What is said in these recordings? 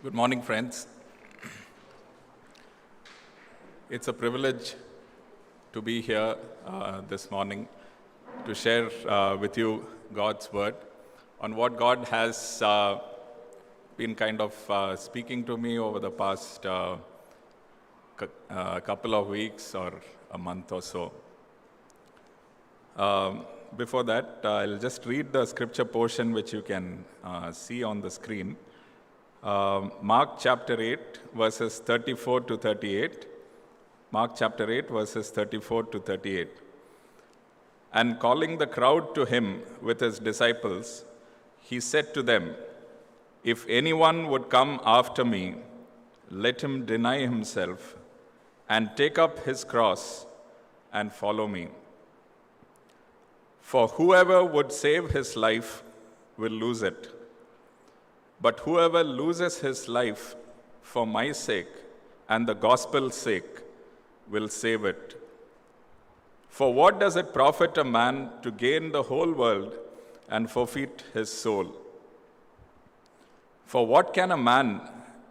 Good morning, friends. It's a privilege to be here this morning to share with you God's word on what God has been kind of speaking to me over the past couple of weeks or a month or so. Before that, I'll just read the scripture portion which you can see on the screen. Mark chapter 8, verses 34 to 38. Mark chapter 8, verses 34 to 38. And calling the crowd to him with his disciples, he said to them, "If anyone would come after me, let him deny himself and take up his cross and follow me. For whoever would save his life will lose it. But whoever loses his life for my sake and the gospel's sake will save it. For what does it profit a man to gain the whole world and forfeit his soul? For what can a man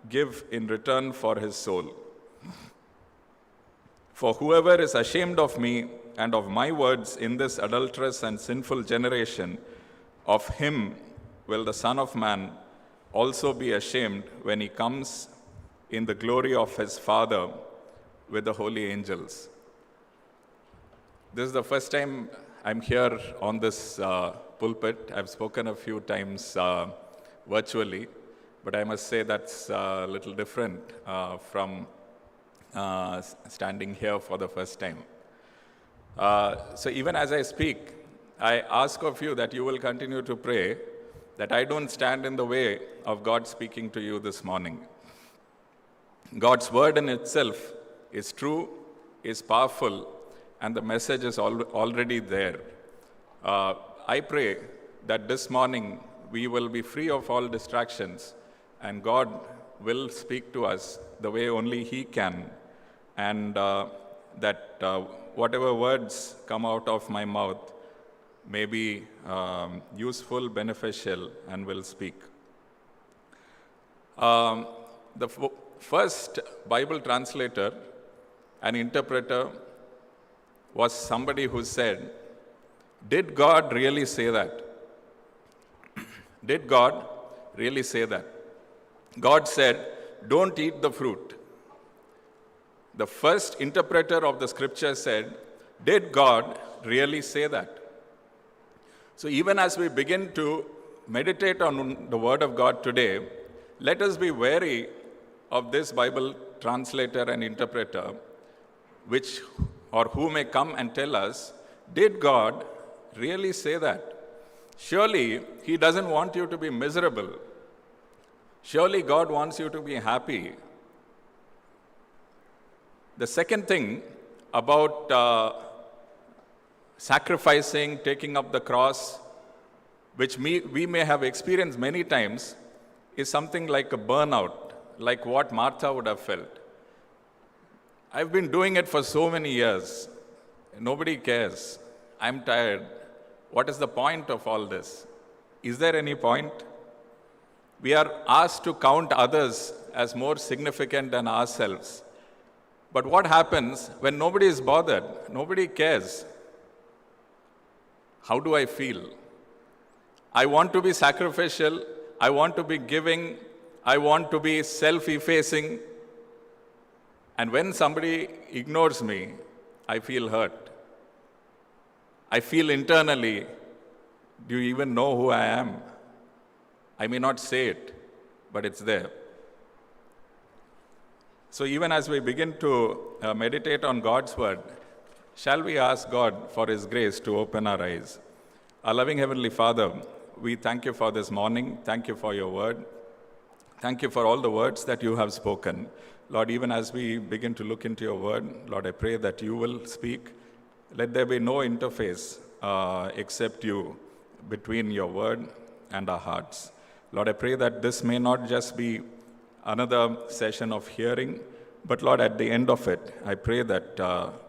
give in return for his soul? For whoever is ashamed of me and of my words in this adulterous and sinful generation, of him will the Son of Man also be ashamed when he comes in the glory of his Father with the holy angels." This is the first time I'm here on this pulpit. I've spoken a few times virtually, but I must say that's a little different from standing here for the first time. So even as I speak, I ask of you that you will continue to pray that I don't stand in the way of God speaking to you this morning. God's word in itself is true, is powerful, and the message is already there. I pray that this morning we will be free of all distractions and God will speak to us the way only He can, and that whatever words come out of my mouth may be useful, beneficial, and will speak. The first Bible translator and interpreter was somebody who said, "Did God really say that? Did God really say that?" God said, "Don't eat the fruit." The first interpreter of the scripture said, "Did God really say that?" So even as we begin to meditate on the Word of God today, let us be wary of this Bible translator and interpreter, who may come and tell us, "Did God really say that?" Surely He doesn't want you to be miserable. Surely God wants you to be happy. The second thing about sacrificing, taking up the cross, which we may have experienced many times, is something like a burnout, like what Martha would have felt. I've been doing it for so many years. Nobody cares. I'm tired. What is the point of all this? Is there any point? We are asked to count others as more significant than ourselves. But what happens when nobody is bothered? Nobody cares. How do I feel? I want to be sacrificial. I want to be giving. I want to be self-effacing. And when somebody ignores me, I feel hurt. I feel internally, do you even know who I am? I may not say it, but it's there. So even as we begin to meditate on God's word, shall we ask God for His grace to open our eyes? Our loving Heavenly Father, we thank you for this morning. Thank you for your word. Thank you for all the words that you have spoken. Lord, even as we begin to look into your word, Lord, I pray that you will speak. Let there be no interface except you between your word and our hearts. Lord, I pray that this may not just be another session of hearing, but Lord, at the end of it, I pray that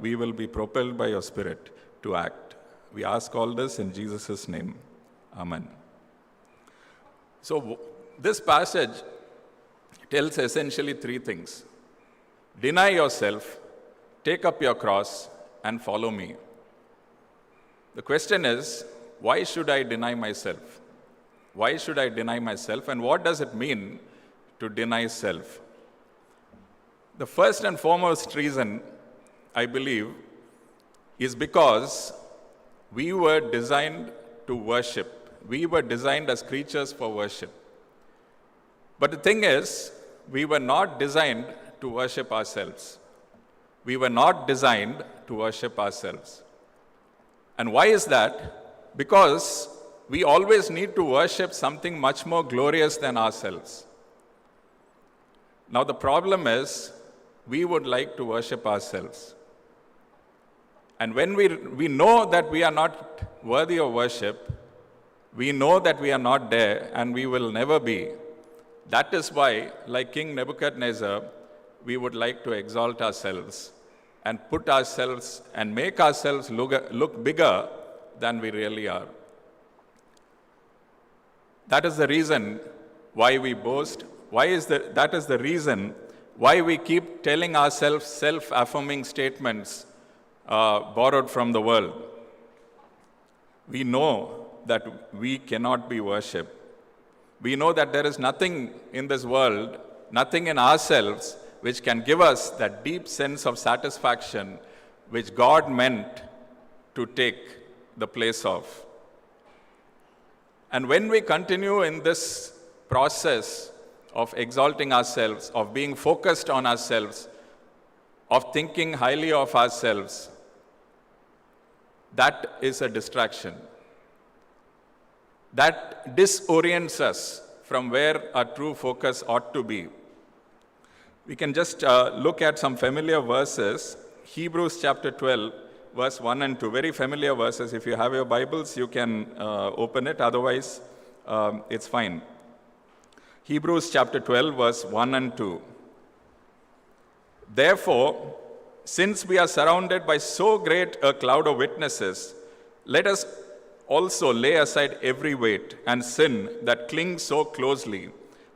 we will be propelled by your Spirit to act. We ask all this in Jesus' name. Amen. So this passage tells essentially three things. Deny yourself, take up your cross, and follow me. The question is, why should I deny myself? Why should I deny myself, and what does it mean to deny self? The first and foremost reason, I believe, is because we were designed to worship. We were designed as creatures for worship. But the thing is, we were not designed to worship ourselves. We were not designed to worship ourselves. And why is that? Because we always need to worship something much more glorious than ourselves. Now, the problem is, we would like to worship ourselves. And when we know that we are not worthy of worship, we know that we are not there and we will never be. That is why, like King Nebuchadnezzar, we would like to exalt ourselves and put ourselves and make ourselves look bigger than we really are. That is the reason why we boast. That is the reason why we keep telling ourselves self-affirming statements borrowed from the world. We know that we cannot be worshipped. We know that there is nothing in this world, nothing in ourselves, which can give us that deep sense of satisfaction which God meant to take the place of. And when we continue in this process of exalting ourselves, of being focused on ourselves, of thinking highly of ourselves, that is a distraction. That disorients us from where our true focus ought to be. We can just look at some familiar verses. Hebrews chapter 12, verse 1 and 2. Very familiar verses. If you have your Bibles, you can open it. Otherwise, it's fine. Hebrews chapter 12, verse 1 and 2. Therefore, since we are surrounded by so great a cloud of witnesses, let us also lay aside every weight and sin that clings so closely.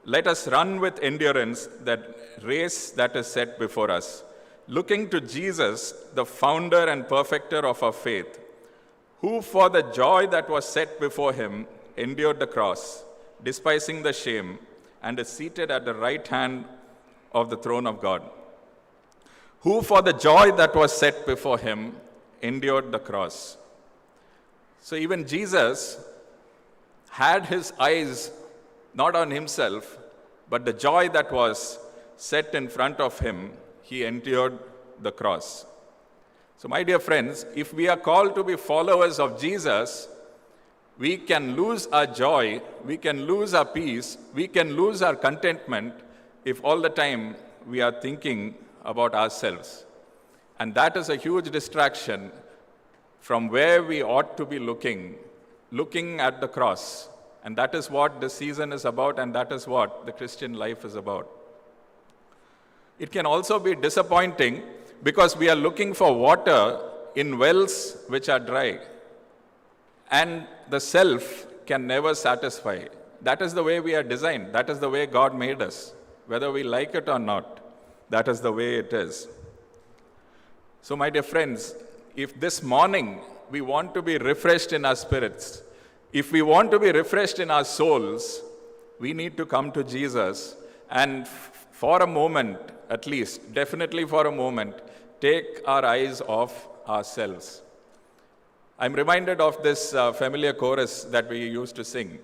Let us run with endurance that race that is set before us, looking to Jesus, the founder and perfecter of our faith, who for the joy that was set before him endured the cross, despising the shame, and is seated at the right hand of the throne of God. Who for the joy that was set before him endured the cross. So even Jesus had his eyes not on himself, but the joy that was set in front of him, he endured the cross. So my dear friends, if we are called to be followers of Jesus, we can lose our joy, we can lose our peace, we can lose our contentment if all the time we are thinking about ourselves. And that is a huge distraction from where we ought to be looking at the cross. And that is what this season is about, and that is what the Christian life is about. It can also be disappointing because we are looking for water in wells which are dry. And the self can never satisfy. That is the way we are designed. That is the way God made us. Whether we like it or not, that is the way it is. So my dear friends, if this morning we want to be refreshed in our spirits, if we want to be refreshed in our souls, we need to come to Jesus and for a moment, at least, definitely for a moment, take our eyes off ourselves. I'm reminded of this familiar chorus that we used to sing.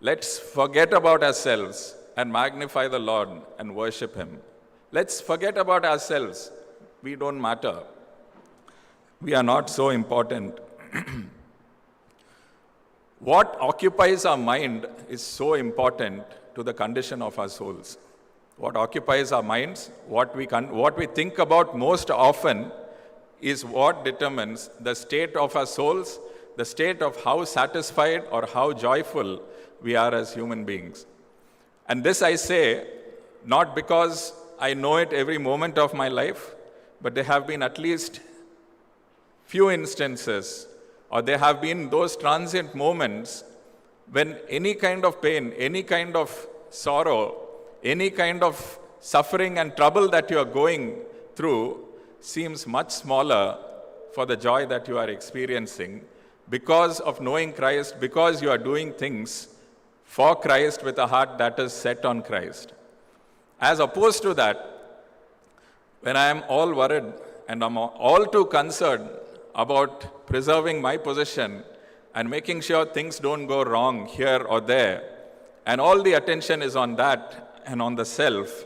Let's forget about ourselves and magnify the Lord and worship Him. Let's forget about ourselves. We don't matter. We are not so important. What occupies our mind is so important to the condition of our souls. What occupies our minds, what we think about most often is what determines the state of our souls, the state of how satisfied or how joyful we are as human beings. And this I say not because I know it every moment of my life, but there have been at least few instances, or there have been those transient moments when any kind of pain, any kind of sorrow, any kind of suffering and trouble that you are going through seems much smaller for the joy that you are experiencing because of knowing Christ, because you are doing things for Christ with a heart that is set on Christ. As opposed to that, when I am all worried and I'm all too concerned about preserving my position and making sure things don't go wrong here or there, and all the attention is on that and on the self,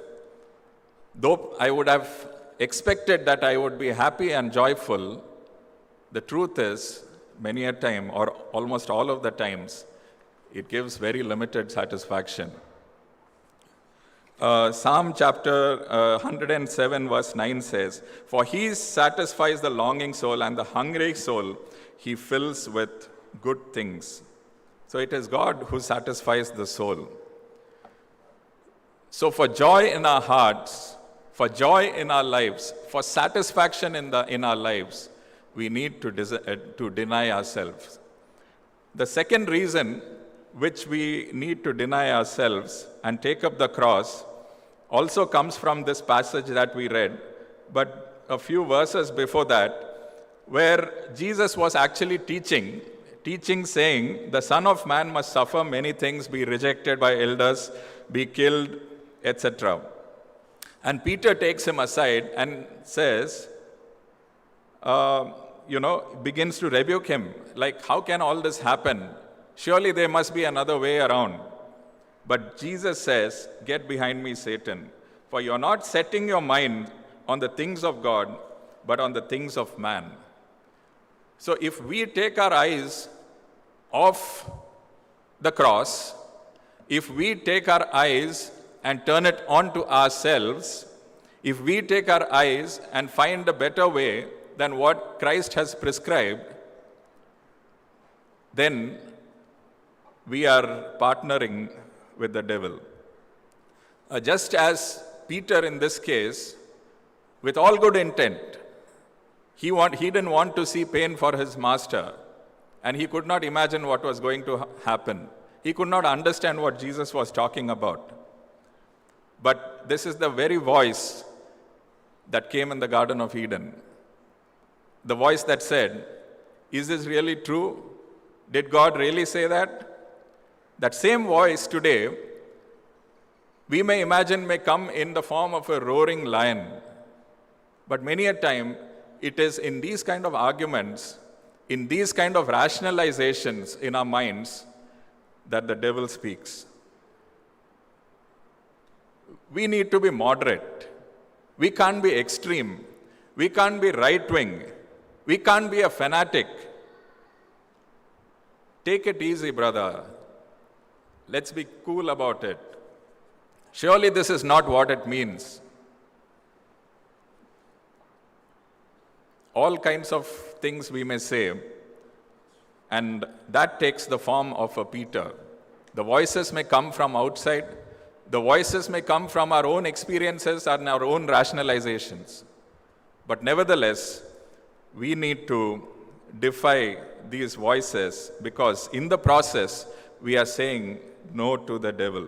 though I would have expected that I would be happy and joyful, the truth is, many a time, or almost all of the times, it gives very limited satisfaction. Psalm chapter 107 verse 9 says, "For he satisfies the longing soul, and the hungry soul he fills with good things." So it is God who satisfies the soul. So for joy in our hearts, for joy in our lives, for satisfaction in our lives, we need to deny ourselves. The second reason which we need to deny ourselves and take up the cross also comes from this passage that we read, but a few verses before that, where Jesus was actually teaching saying, "The Son of Man must suffer many things, be rejected by elders, be killed, etc." And Peter takes him aside and says, begins to rebuke him, like, how can all this happen? Surely there must be another way around. But Jesus says, "Get behind me, Satan, for you're not setting your mind on the things of God, but on the things of man." So if we take our eyes off the cross, if we take our eyes and turn it onto ourselves, if we take our eyes and find a better way than what Christ has prescribed, then we are partnering with the devil. Just as Peter in this case, with all good intent, he didn't want to see pain for his master, and he could not imagine what was going to happen. He could not understand what Jesus was talking about. But this is the very voice that came in the Garden of Eden. The voice that said, "Is this really true? Did God really say that?" That same voice today, we may imagine, may come in the form of a roaring lion. But many a time, it is in these kind of arguments, in these kind of rationalizations in our minds, that the devil speaks. We need to be moderate. We can't be extreme. We can't be right-wing. We can't be a fanatic. Take it easy, brother. Let's be cool about it. Surely this is not what it means. All kinds of things we may say, and that takes the form of a Peter. The voices may come from outside. The voices may come from our own experiences and our own rationalizations. But nevertheless, we need to defy these voices, because in the process, we are saying no to the devil.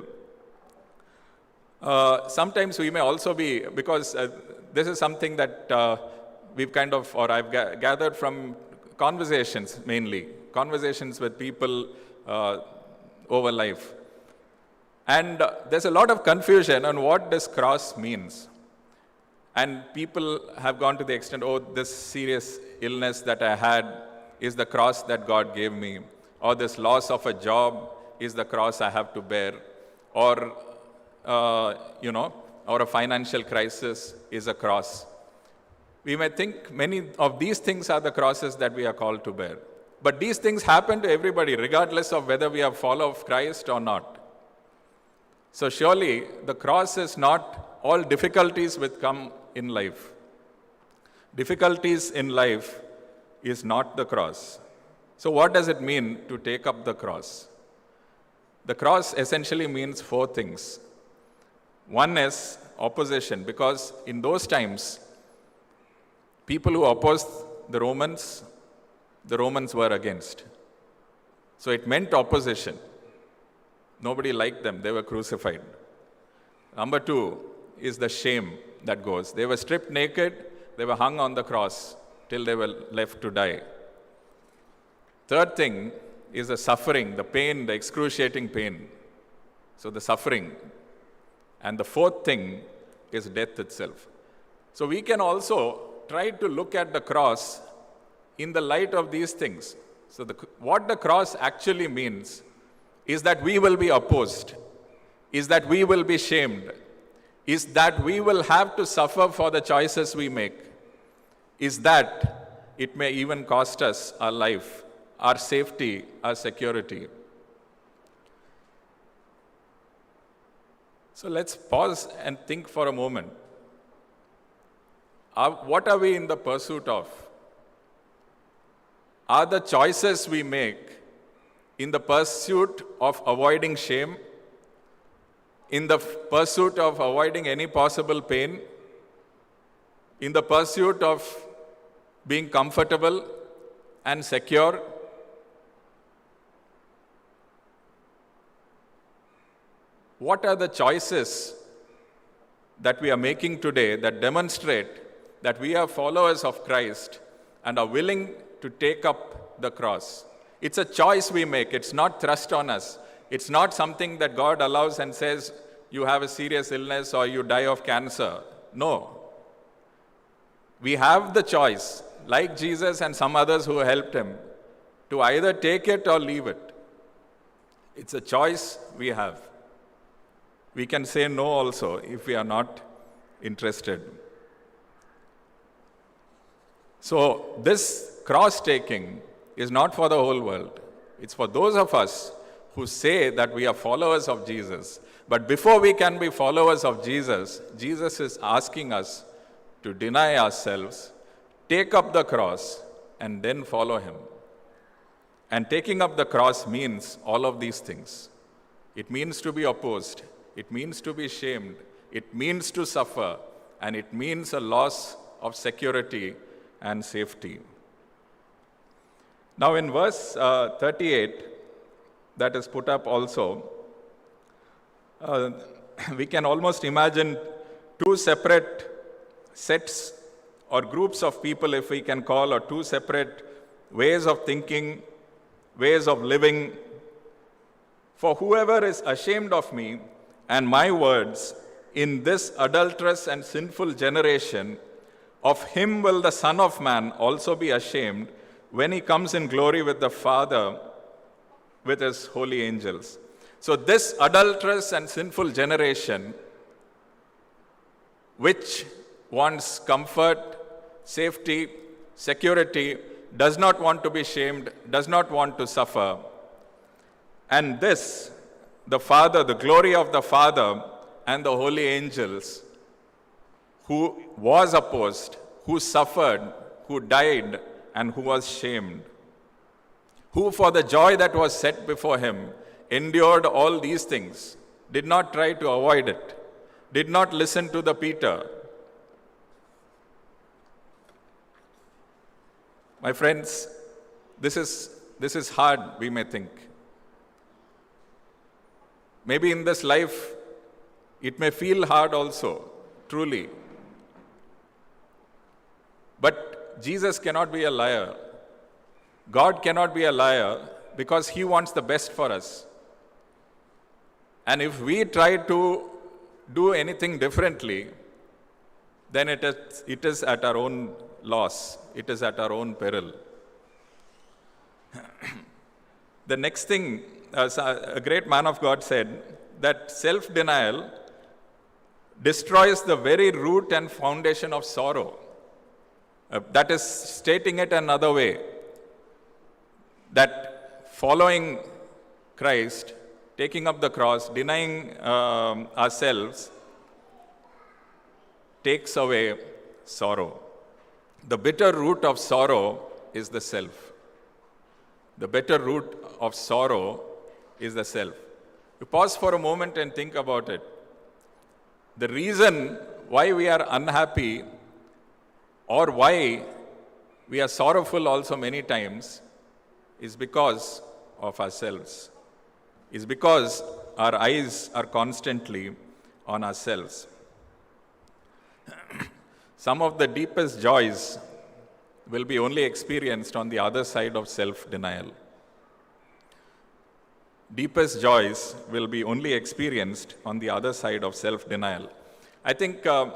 Sometimes we may also be, because this is something that we've kind of, or I've gathered from conversations mainly, conversations with people over life. And there's a lot of confusion on what this cross means. And people have gone to the extent, oh, this serious illness that I had is the cross that God gave me. Or this loss of a job is the cross I have to bear. Or, or a financial crisis is a cross. We may think many of these things are the crosses that we are called to bear. But these things happen to everybody, regardless of whether we are follower of Christ or not. So surely the cross is not all difficulties which come in life. Difficulties in life is not the cross. So what does it mean to take up the cross? The cross essentially means 4 things. One is opposition, because in those times, people who opposed the Romans were against. So it meant opposition. Nobody liked them. They were crucified. Number two is the shame that goes. They were stripped naked, they were hung on the cross till they were left to die. Third thing is the suffering, the pain, the excruciating pain. So the suffering. And the fourth thing is death itself. So we can also try to look at the cross in the light of these things. So what the cross actually means is that we will be opposed, is that we will be shamed, is that we will have to suffer for the choices we make, is that it may even cost us our life, our safety, our security. So let's pause and think for a moment. What are we in the pursuit of? Are the choices we make in the pursuit of avoiding shame, in the pursuit of avoiding any possible pain, in the pursuit of being comfortable and secure? What are the choices that we are making today that demonstrate that we are followers of Christ and are willing to take up the cross? It's a choice we make. It's not thrust on us. It's not something that God allows and says, you have a serious illness or you die of cancer. No. We have the choice, like Jesus and some others who helped him, to either take it or leave it. It's a choice we have. We can say no also if we are not interested. So this cross-taking is not for the whole world. It's for those of us who say that we are followers of Jesus. But before we can be followers of Jesus, Jesus is asking us to deny ourselves, take up the cross, and then follow him. And taking up the cross means all of these things. It means to be opposed. It means to be shamed. It means to suffer. And it means a loss of security and safety. Now in verse 38, that is put up also, we can almost imagine two separate sets or groups of people, if we can call, or two separate ways of thinking, ways of living. For whoever is ashamed of me and my words in this adulterous and sinful generation, of him will the Son of Man also be ashamed when he comes in glory with the Father, with his holy angels. So this adulterous and sinful generation, which wants comfort, safety, security, does not want to be shamed, does not want to suffer. And this, the Father, the glory of the Father and the holy angels, who was opposed, who suffered, who died, and who was shamed, who for the joy that was set before him endured all these things, did not try to avoid it, did not listen to the Peter. My friends, this is hard, we may think. Maybe in this life, it may feel hard also, truly. But Jesus cannot be a liar. God cannot be a liar because he wants the best for us. And if we try to do anything differently, then it is at our own loss. It is at our own peril. The next thing, a great man of God said, that self-denial destroys the very root and foundation of sorrow. That is stating it another way, that following Christ, taking up the cross, denying ourselves, takes away sorrow. The bitter root of sorrow is the self. The bitter root of sorrow is the self. You pause for a moment and think about it. The reason why we are unhappy or why we are sorrowful also many times is because of ourselves. Is because our eyes are constantly on ourselves. Some of the deepest joys will be only experienced on the other side of self-denial. Deepest joys will be only experienced on the other side of self-denial. I think a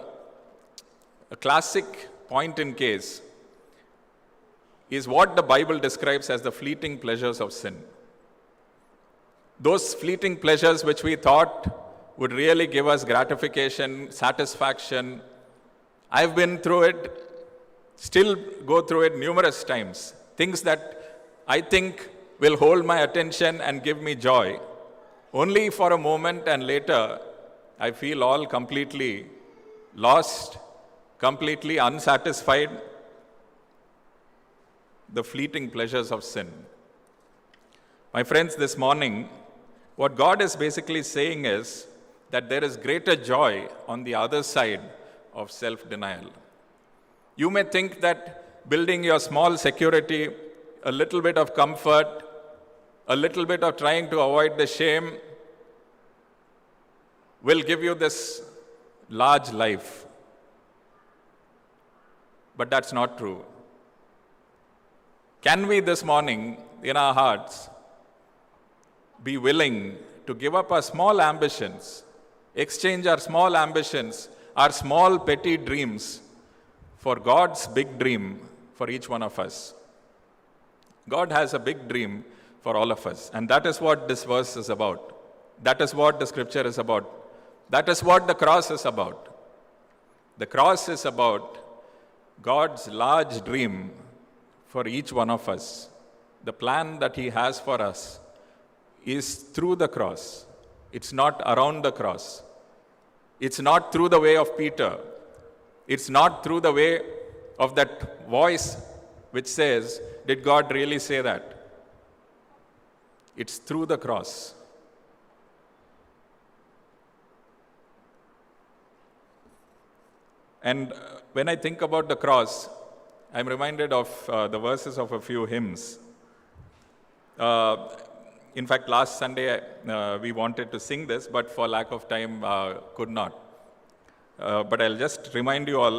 classic point in case is what the Bible describes as the fleeting pleasures of sin. Those fleeting pleasures which we thought would really give us gratification, satisfaction. I've been through it, still go through it numerous times. Things that I think will hold my attention and give me joy. Only for a moment, and later I feel all completely lost, completely unsatisfied. The fleeting pleasures of sin. My friends, this morning, what God is basically saying is that there is greater joy on the other side of self-denial. You may think that building your small security, a little bit of comfort, a little bit of trying to avoid the shame will give you this large life. But that's not true. Can we this morning, in our hearts, be willing to give up our small ambitions, exchange our small ambitions, our small petty dreams, for God's big dream for each one of us? God has a big dream for all of us, and that is what this verse is about. That is what the scripture is about. That is what the cross is about. The cross is about God's large dream for each one of us. The plan that He has for us is through the cross. It's not around the cross. It's not through the way of Peter. It's not through the way of that voice which says, "Did God really say that?" It's through the cross. And when I think about the cross, I'm reminded of the verses of a few hymns. In fact, last Sunday we wanted to sing this, but for lack of time could not. But I'll just remind you all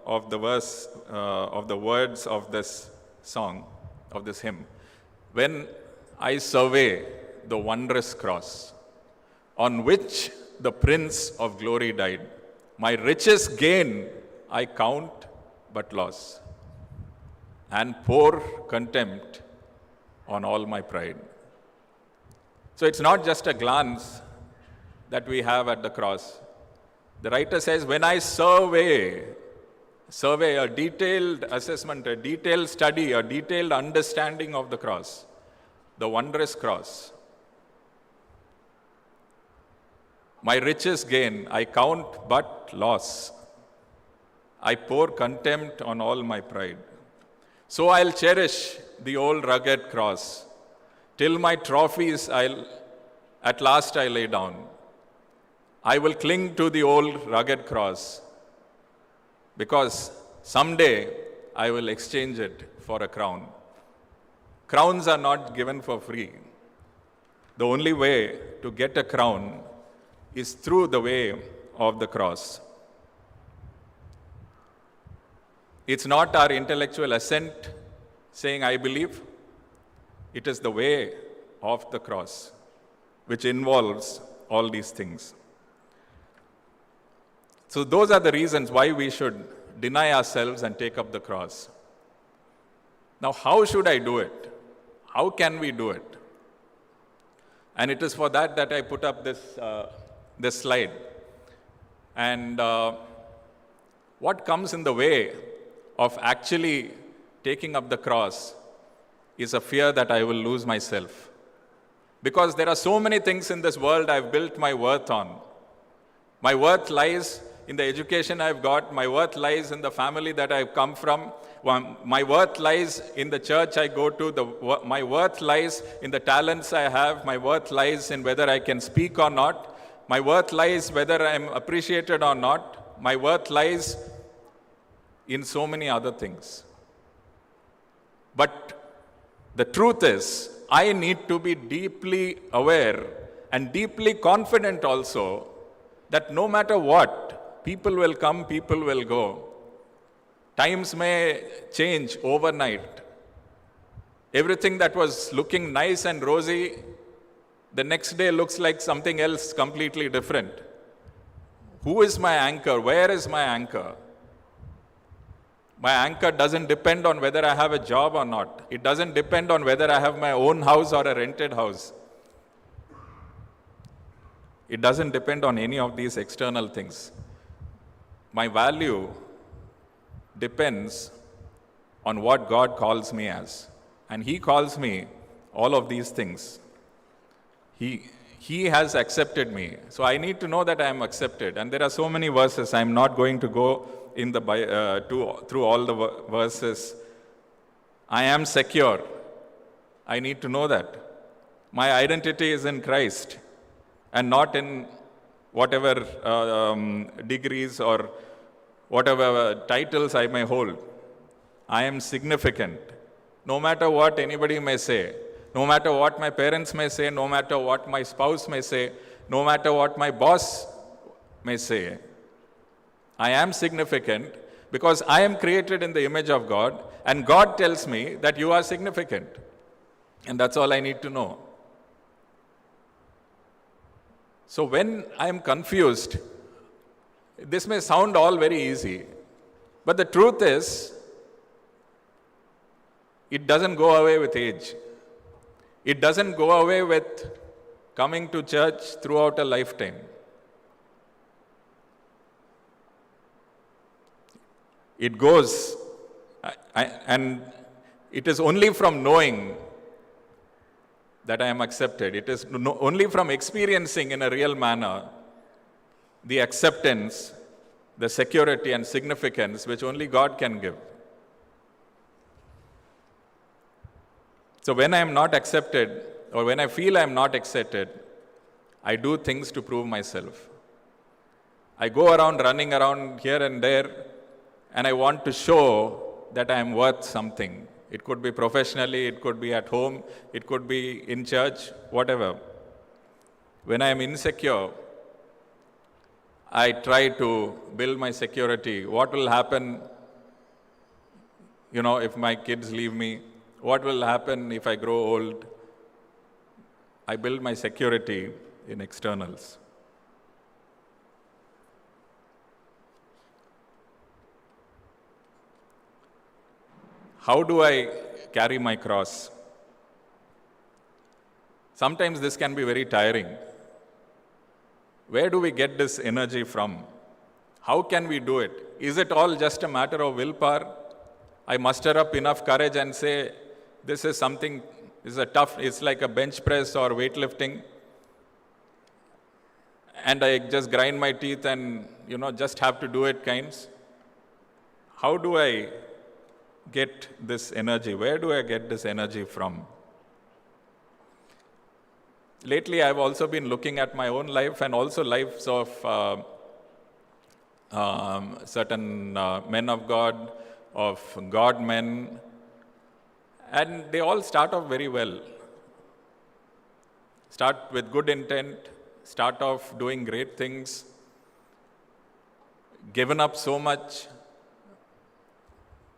of the verse, of the words of this song, of this hymn. When I survey the wondrous cross on which the Prince of Glory died, my richest gain I count but loss, and pour contempt on all my pride. So it's not just a glance that we have at the cross. The writer says, when I survey a detailed assessment, a detailed study, a detailed understanding of the cross, the wondrous cross, my richest gain I count but loss. I pour contempt on all my pride. So I'll cherish the old rugged cross, till my trophies at last I lay down. I will cling to the old rugged cross, because someday I will exchange it for a crown. Crowns are not given for free. The only way to get a crown is through the way of the cross. It's not our intellectual assent saying, I believe. It is the way of the cross, which involves all these things. So those are the reasons why we should deny ourselves and take up the cross. Now, how should I do it? How can we do it? And it is for that that I put up this slide. And what comes in the way of actually taking up the cross is a fear that I will lose myself. Because there are so many things in this world I've built my worth on. My worth lies in the education I've got. My worth lies in the family that I've come from. My worth lies in the church I go to. My worth lies in the talents I have. My worth lies in whether I can speak or not. My worth lies whether I'm appreciated or not. My worth lies in so many other things. But the truth is, I need to be deeply aware and deeply confident also that no matter what, people will come, people will go. Times may change overnight. Everything that was looking nice and rosy, the next day looks like something else completely different. Who is my anchor? Where is my anchor? My anchor doesn't depend on whether I have a job or not. It doesn't depend on whether I have my own house or a rented house. It doesn't depend on any of these external things. My value depends on what God calls me as. And He calls me all of these things. He has accepted me. So I need to know that I am accepted. And there are so many verses. I'm not going to go in the through all the verses. I am secure. I need to know that. My identity is in Christ and not in whatever degrees or whatever titles I may hold. I am significant. No matter what anybody may say, no matter what my parents may say, no matter what my spouse may say, no matter what my boss may say, I am significant because I am created in the image of God, and God tells me that you are significant. And that's all I need to know. So when I am confused, this may sound all very easy, but the truth is, it doesn't go away with age. It doesn't go away with coming to church throughout a lifetime. It goes, and it is only from knowing that I am accepted. It is only from experiencing in a real manner the acceptance, the security and significance which only God can give. So when I am not accepted, or when I feel I am not accepted, I do things to prove myself. I go around running around here and there, and I want to show that I am worth something. It could be professionally, it could be at home, it could be in church, whatever. When I am insecure, I try to build my security. What will happen, if my kids leave me? What will happen if I grow old? I build my security in externals. How do I carry my cross? Sometimes this can be very tiring. Where do we get this energy from? How can we do it? Is it all just a matter of willpower? I muster up enough courage and say, this is something, it's like a bench press or weightlifting. And I just grind my teeth and, just have to do it kinds. How do I get this energy? Where do I get this energy from? Lately, I've also been looking at my own life and also lives of certain men of God, of God men, and they all start off very well. Start with good intent, start off doing great things, given up so much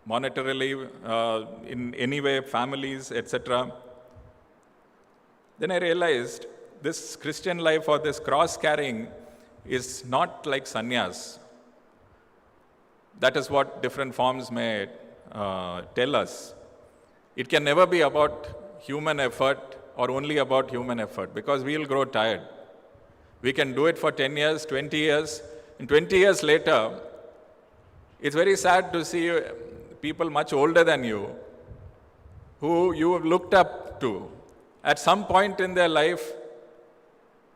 monetarily, in any way, families, etc. Then I realized this Christian life or this cross carrying is not like sannyas. That is what different forms may tell us. It can never be about human effort or only about human effort, because we will grow tired. We can do it for 10 years, 20 years, and 20 years later, it's very sad to see people much older than you, who you have looked up to, at some point in their life,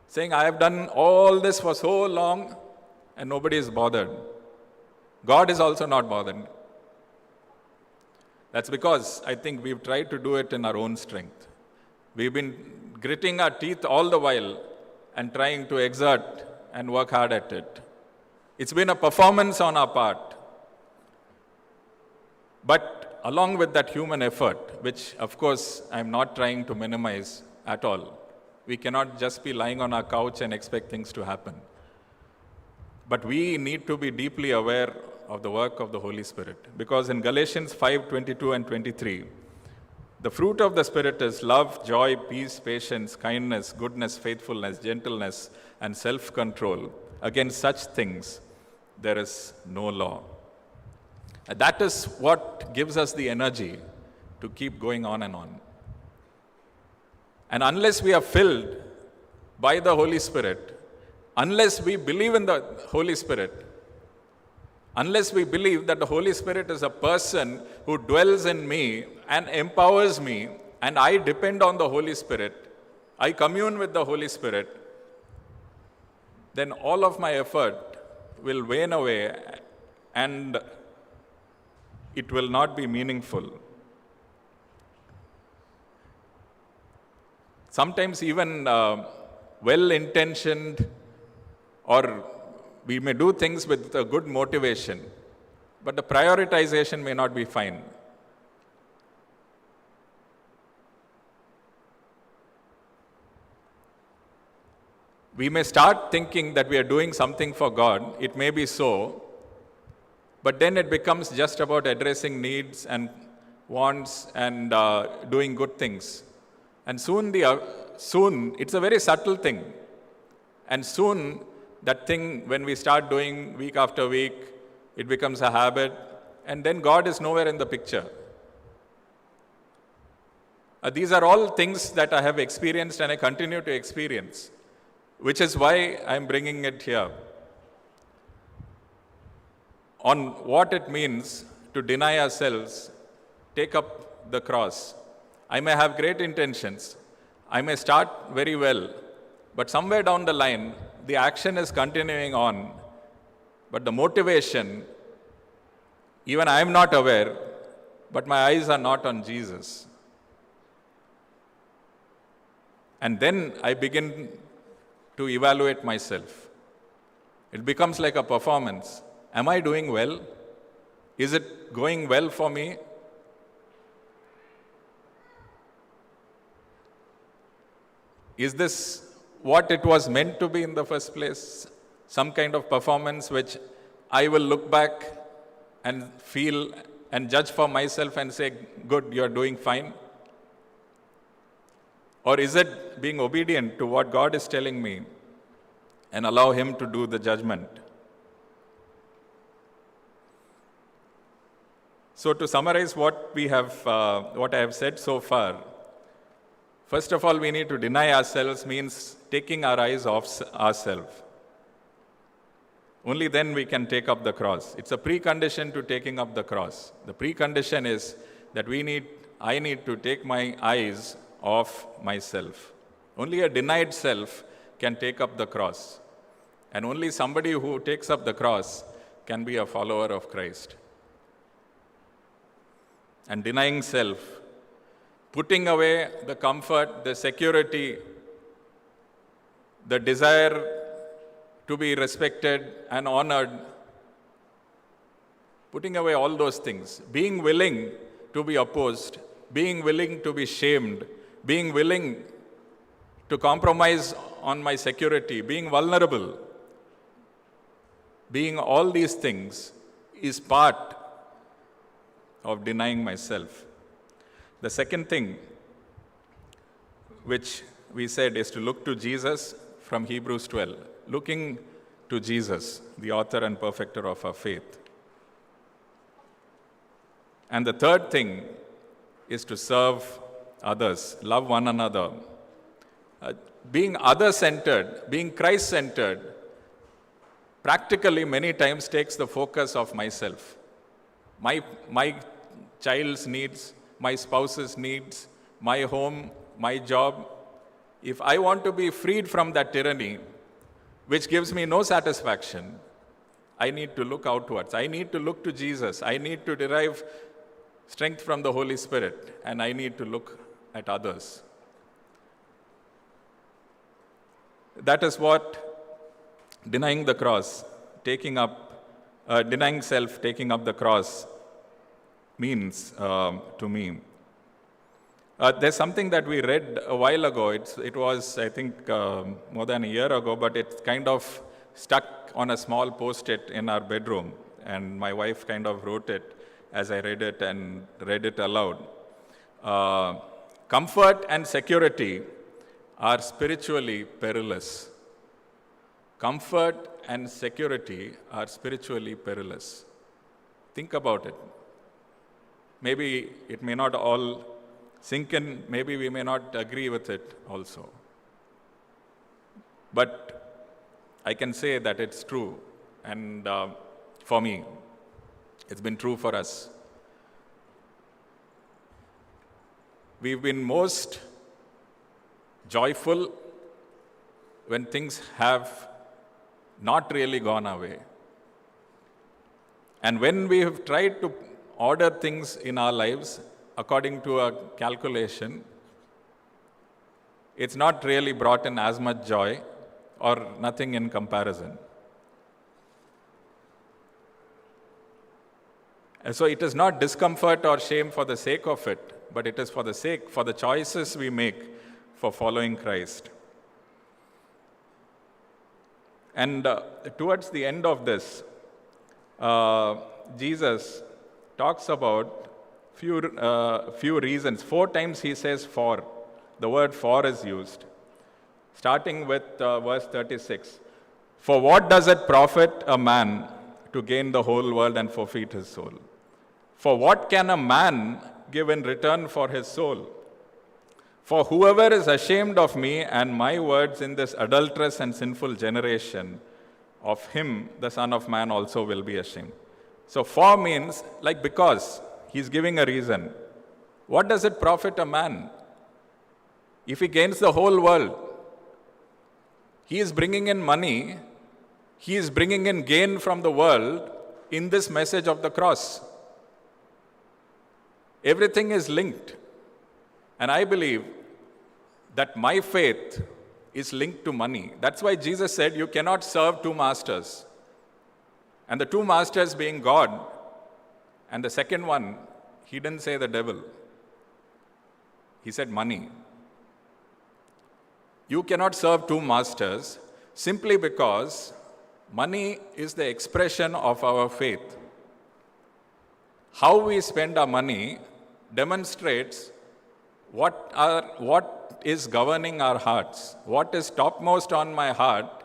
saying, I have done all this for so long, and nobody is bothered. God is also not bothered. That's because I think we've tried to do it in our own strength. We've been gritting our teeth all the while and trying to exert and work hard at it. It's been a performance on our part. But along with that human effort, which of course I'm not trying to minimize at all, we cannot just be lying on our couch and expect things to happen. But we need to be deeply aware of the work of the Holy Spirit. Because in Galatians 5:22 and 23, the fruit of the Spirit is love, joy, peace, patience, kindness, goodness, faithfulness, gentleness, and self-control. Against such things, there is no law. And that is what gives us the energy to keep going on and on. And unless we are filled by the Holy Spirit, unless we believe in the Holy Spirit, unless we believe that the Holy Spirit is a person who dwells in me and empowers me, and I depend on the Holy Spirit, I commune with the Holy Spirit, then all of my effort will wane away and it will not be meaningful. Sometimes even well-intentioned, or we may do things with a good motivation, but the prioritization may not be fine. We may start thinking that we are doing something for God. It may be so, but then it becomes just about addressing needs and wants and doing good things. And soon, it's a very subtle thing. And soon, that thing, when we start doing week after week, it becomes a habit, and then God is nowhere in the picture. These are all things that I have experienced and I continue to experience, which is why I'm bringing it here. On what it means to deny ourselves, take up the cross. I may have great intentions. I may start very well, but somewhere down the line, the action is continuing on, but the motivation, even I am not aware, but my eyes are not on Jesus. And then I begin to evaluate myself. It becomes like a performance. Am I doing well? Is it going well for me? Is this what it was meant to be in the first place? Some kind of performance which I will look back and feel and judge for myself and say, good, you're doing fine? Or is it being obedient to what God is telling me and allow Him to do the judgment? So to summarize what I have said so far, first of all, we need to deny ourselves means taking our eyes off ourselves. Only then we can take up the cross. It's a precondition to taking up the cross. The precondition is that I need to take my eyes off myself. Only a denied self can take up the cross. And only somebody who takes up the cross can be a follower of Christ. And denying self, putting away the comfort, the security, the desire to be respected and honored, putting away all those things, being willing to be opposed, being willing to be shamed, being willing to compromise on my security, being vulnerable, being all these things is part of denying myself. The second thing which we said is to look to Jesus from Hebrews 12. Looking to Jesus, the author and perfecter of our faith. And the third thing is to serve others, love one another. Being other-centered, being Christ-centered, practically many times takes the focus of myself. My child's needs, my spouse's needs, my home, my job. If I want to be freed from that tyranny, which gives me no satisfaction, I need to look outwards. I need to look to Jesus. I need to derive strength from the Holy Spirit, and I need to look at others. That is what denying the cross, denying self, taking up the cross means to me. There's something that we read a while ago. It was, I think, more than a year ago, but it kind of stuck on a small post-it in our bedroom, and my wife kind of wrote it as I read it and read it aloud. Comfort and security are spiritually perilous. Comfort and security are spiritually perilous. Think about it. Maybe it may not all sink in, maybe we may not agree with it also. But I can say that it's true, and for me, it's been true for us. We've been most joyful when things have not really gone away. And when we have tried to order things in our lives according to a calculation, it's not really brought in as much joy or nothing in comparison. And so it is not discomfort or shame for the sake of it, but it is for the choices we make for following Christ. And towards the end of this, Jesus talks about few reasons. 4 times he says "for." The word "for" is used. Starting with verse 36. For what does it profit a man to gain the whole world and forfeit his soul? For what can a man give in return for his soul? For whoever is ashamed of me and my words in this adulterous and sinful generation, of him the Son of Man also will be ashamed. So "for" means like because. He's giving a reason. What does it profit a man if he gains the whole world? He is bringing in money. He is bringing in gain from the world in this message of the cross. Everything is linked. And I believe that my faith is linked to money. That's why Jesus said you cannot serve 2 masters. And the 2 masters being God, and the second one, he didn't say the devil. He said money. You cannot serve 2 masters simply because money is the expression of our faith. How we spend our money demonstrates what is governing our hearts. What is topmost on my heart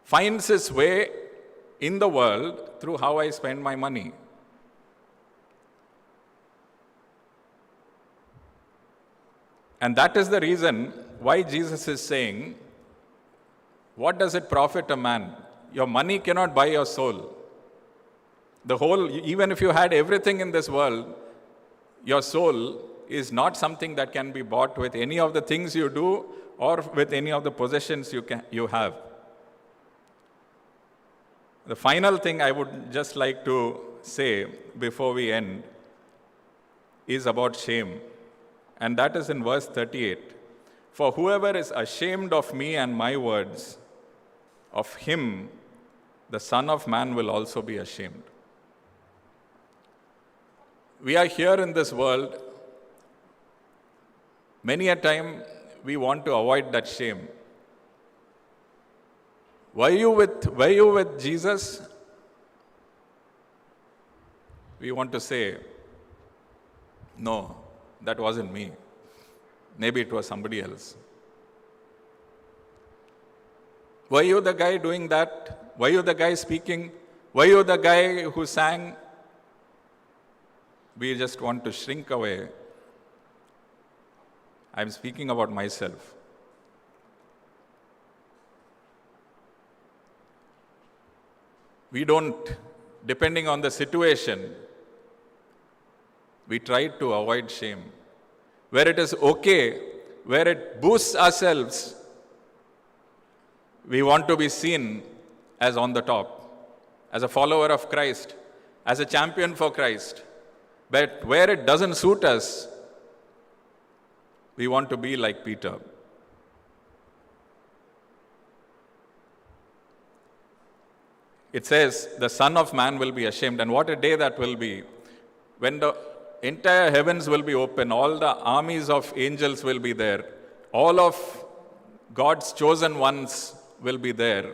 finds its way in the world through how I spend my money. And that is the reason why Jesus is saying, what does it profit a man? Your money cannot buy your soul. Even if you had everything in this world, your soul is not something that can be bought with any of the things you do or with any of the possessions you have. The final thing I would just like to say before we end is about shame. And that is in verse 38. For whoever is ashamed of me and my words, of him the Son of Man will also be ashamed. We are here in this world. Many a time we want to avoid that shame. Were you with Jesus? We want to say, no, that wasn't me. Maybe it was somebody else. Were you the guy doing that? Were you the guy speaking? Were you the guy who sang? We just want to shrink away. I'm speaking about myself. We don't, depending on the situation, we try to avoid shame. Where it is okay, where it boosts ourselves, we want to be seen as on the top, as a follower of Christ, as a champion for Christ. But where it doesn't suit us, we want to be like Peter. It says, the Son of Man will be ashamed. And what a day that will be. When the entire heavens will be open, all the armies of angels will be there. All of God's chosen ones will be there.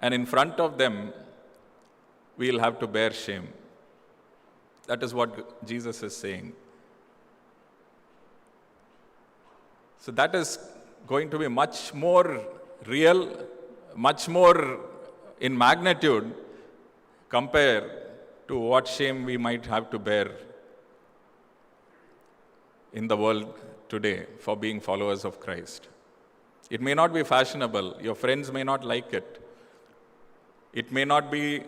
and in front of them, we'll have to bear shame. That is what Jesus is saying. So that is going to be much more real, much more in magnitude compared to what shame we might have to bear in the world today for being followers of Christ. It may not be fashionable. Your friends may not like it. It may not be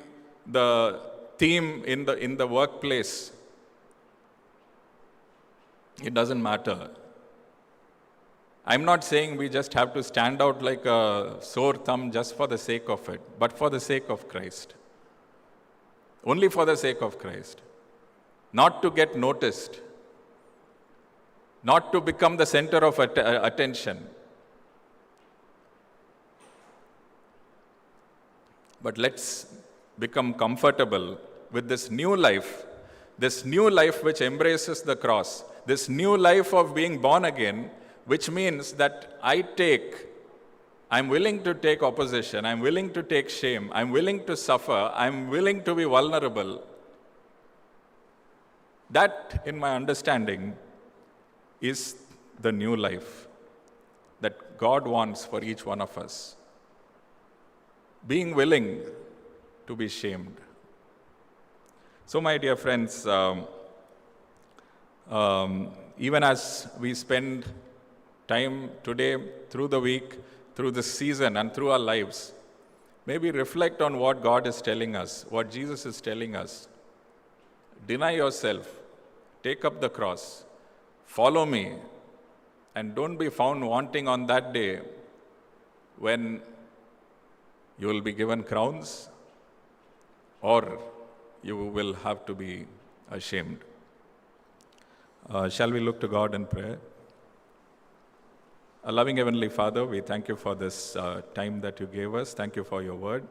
the theme in the workplace. It doesn't matter. I'm not saying we just have to stand out like a sore thumb just for the sake of it, but for the sake of Christ. Only for the sake of Christ. Not to get noticed. Not to become the center of attention. But let's become comfortable with this new life which embraces the cross, this new life of being born again, which means that I'm willing to take opposition, I'm willing to take shame, I'm willing to suffer, I'm willing to be vulnerable. That, in my understanding, is the new life that God wants for each one of us. Being willing to be shamed. So, my dear friends, even as we spend time today, through the week, through this season, and through our lives, maybe reflect on what God is telling us, what Jesus is telling us. Deny yourself, take up the cross, follow me, and don't be found wanting on that day when you will be given crowns or you will have to be ashamed. Shall we look to God in prayer? Our loving Heavenly Father, we thank you for this time that you gave us. Thank you for your word.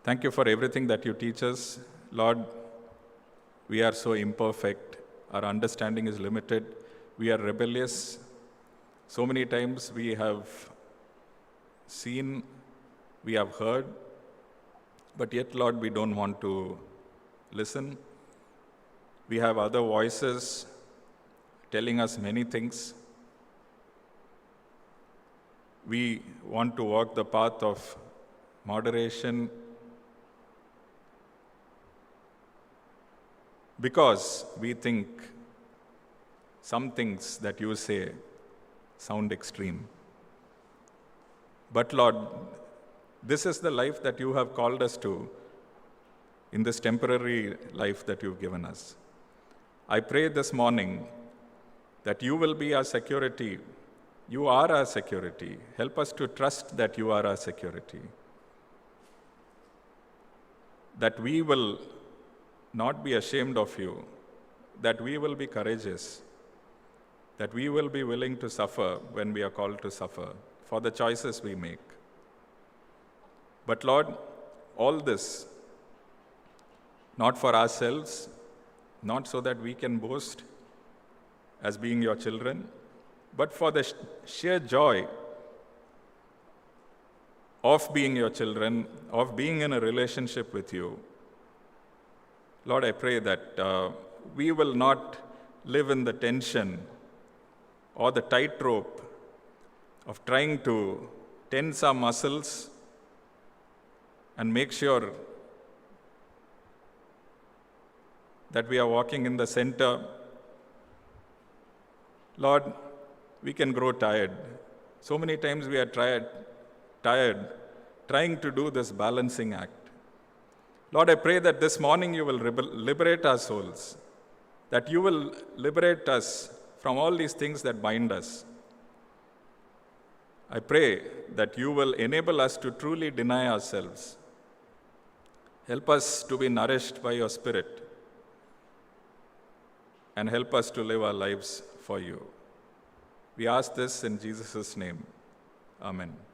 Thank you for everything that you teach us. Lord, we are so imperfect. Our understanding is limited. We are rebellious. So many times we have seen, we have heard, but yet, Lord, we don't want to listen. We have other voices telling us many things. We want to walk the path of moderation because we think some things that you say sound extreme. But Lord, this is the life that you have called us to in this temporary life that you've given us. I pray this morning that you will be our security. You are our security. Help us to trust that you are our security. That we will not be ashamed of you. That we will be courageous. That we will be willing to suffer when we are called to suffer for the choices we make. But Lord, all this, not for ourselves, not so that we can boast as being your children, but for the sheer joy of being your children, of being in a relationship with you. Lord, I pray that we will not live in the tension or the tightrope of trying to tense our muscles and make sure that we are walking in the center. Lord, we can grow tired. So many times we are tired trying to do this balancing act. Lord, I pray that this morning you will liberate our souls, that you will liberate us from all these things that bind us. I pray that you will enable us to truly deny ourselves. Help us to be nourished by your Spirit and help us to live our lives for you. We ask this in Jesus' name. Amen.